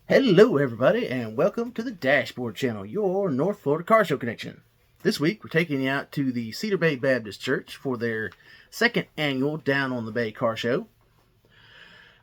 Hello everybody and welcome to the Dashboard Channel, your North Florida car show connection. This week we're taking you out to the Cedar Bay Baptist Church for their second annual Down on the Bay car show.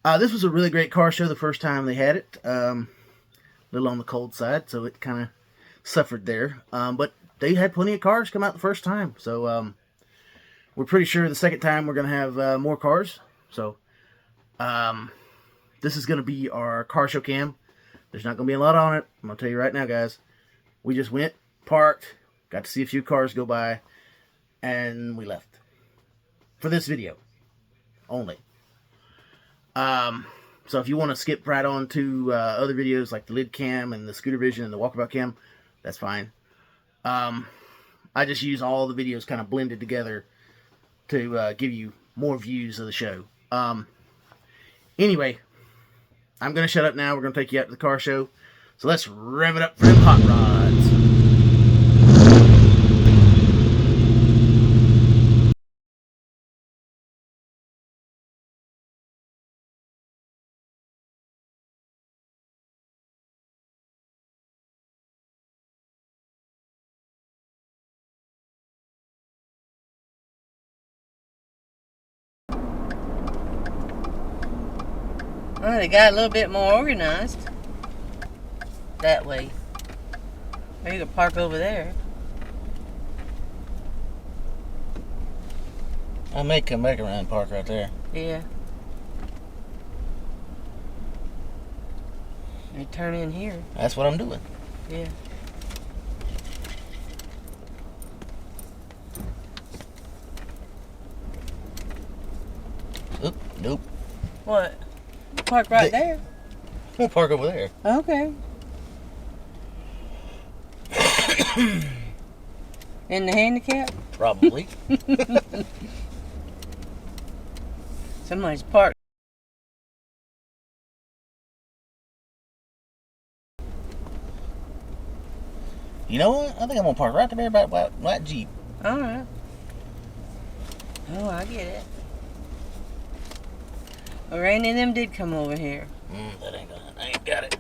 This was a really great car show the first time they had it. A little on the cold side, so it kind of suffered there. But they had plenty of cars come out the first time, so we're pretty sure the second time we're going to have more cars. So this is going to be our car show cam. There's not going to be a lot on it. I'm going to tell you right now, guys. We just went, parked, got to see a few cars go by, and we left. For this video. Only. So if you want to skip right on to other videos like the lid cam and the scooter vision and the walkabout cam, that's fine. I just use all the videos kind of blended together to give you more views of the show. Anyway, I'm going to shut up now. We're going to take you out to the car show. So let's rev it up for them hot rods. Well, they got a little bit more organized that way. Or you can park over there. I may come back around and park right there. Yeah. You turn in here. That's what I'm doing. Yeah. Oop, nope. What? Park right there. We'll park over there. Okay. In the handicap? Probably. Somebody's parked. You know what? I think I'm going to park right there by that Jeep. Alright. Oh, I get it. Well, Randy and them did come over here. That ain't gonna. I ain't got it.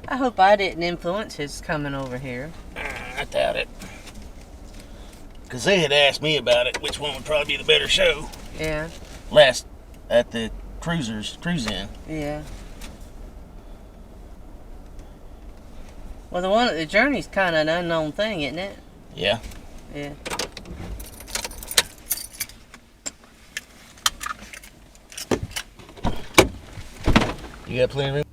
I hope I didn't influence his coming over here. I doubt it. Because they had asked me about it, which one would probably be the better show. Yeah. Last at the Cruise In. Yeah. Well, the one at the Journey's kind of an unknown thing, isn't it? Yeah. Yeah. You got plenty of room?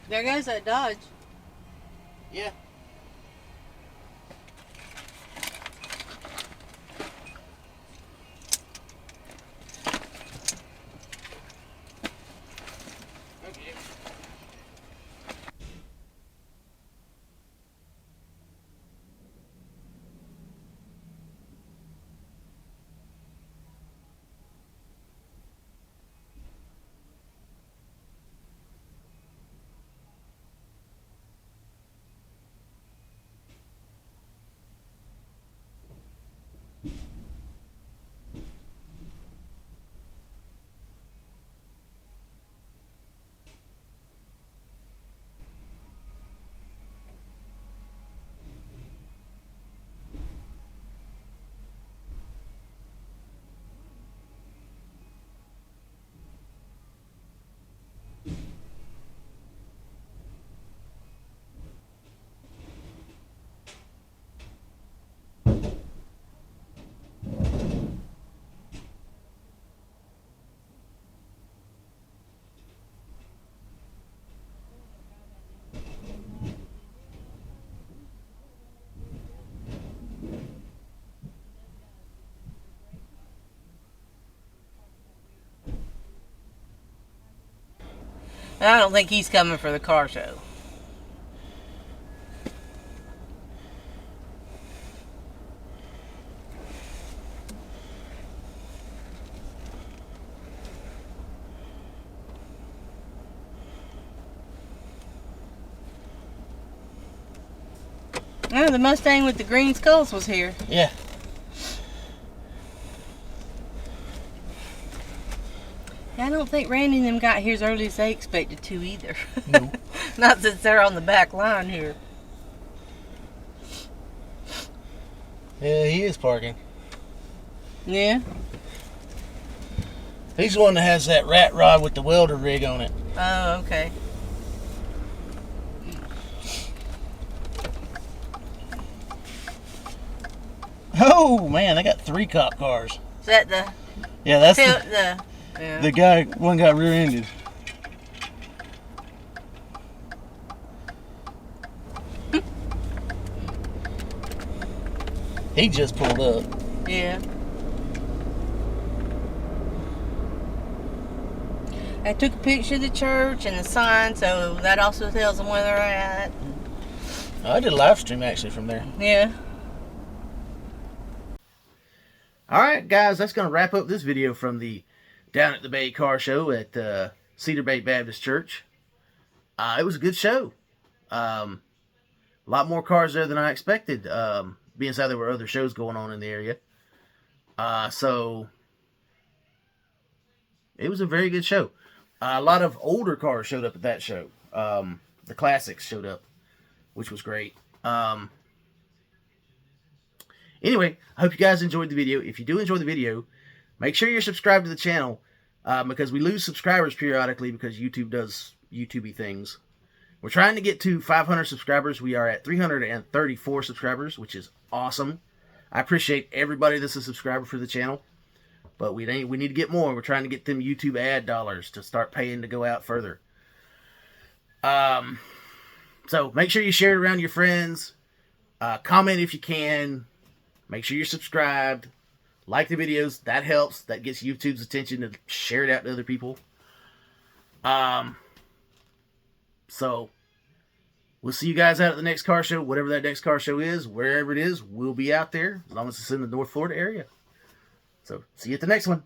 There goes that Dodge. Yeah. Okay. I don't think he's coming for the car show. Oh, the Mustang with the green skulls was here. Yeah. I don't think Randy and them got here as early as they expected to either. No. Not since they're on the back line here. Yeah, he is parking. Yeah. He's the one that has that rat rod with the welder rig on it. Oh, okay. Oh man, they got 3 cop cars. Is that the... Yeah, that's yeah. the guy. One got rear-ended. He just pulled up. Yeah. I took a picture of the church and the sign, so that also tells them where they're at. I did a live stream actually from there. Yeah. Alright guys, that's going to wrap up this video from the Down at the Bay car show at Cedar Bay Baptist Church. It was a good show. A lot more cars there than I expected, being as how there were other shows going on in the area. So, it was a very good show. A lot of older cars showed up at that show. The classics showed up, which was great. Anyway, I hope you guys enjoyed the video. If you do enjoy the video, make sure you're subscribed to the channel, because we lose subscribers periodically because YouTube does YouTubey things. We're trying to get to 500 subscribers. We are at 334 subscribers, which is awesome. I appreciate everybody that's a subscriber for the channel, but we need to get more. We're trying to get them YouTube ad dollars to start paying to go out further. So make sure you share it around your friends. Comment if you can. Make sure you're subscribed. Like the videos. That helps. That gets YouTube's attention to share it out to other people. So, we'll see you guys out at the next car show. Whatever that next car show is, wherever it is, we'll be out there. As long as it's in the North Florida area. So, see you at the next one.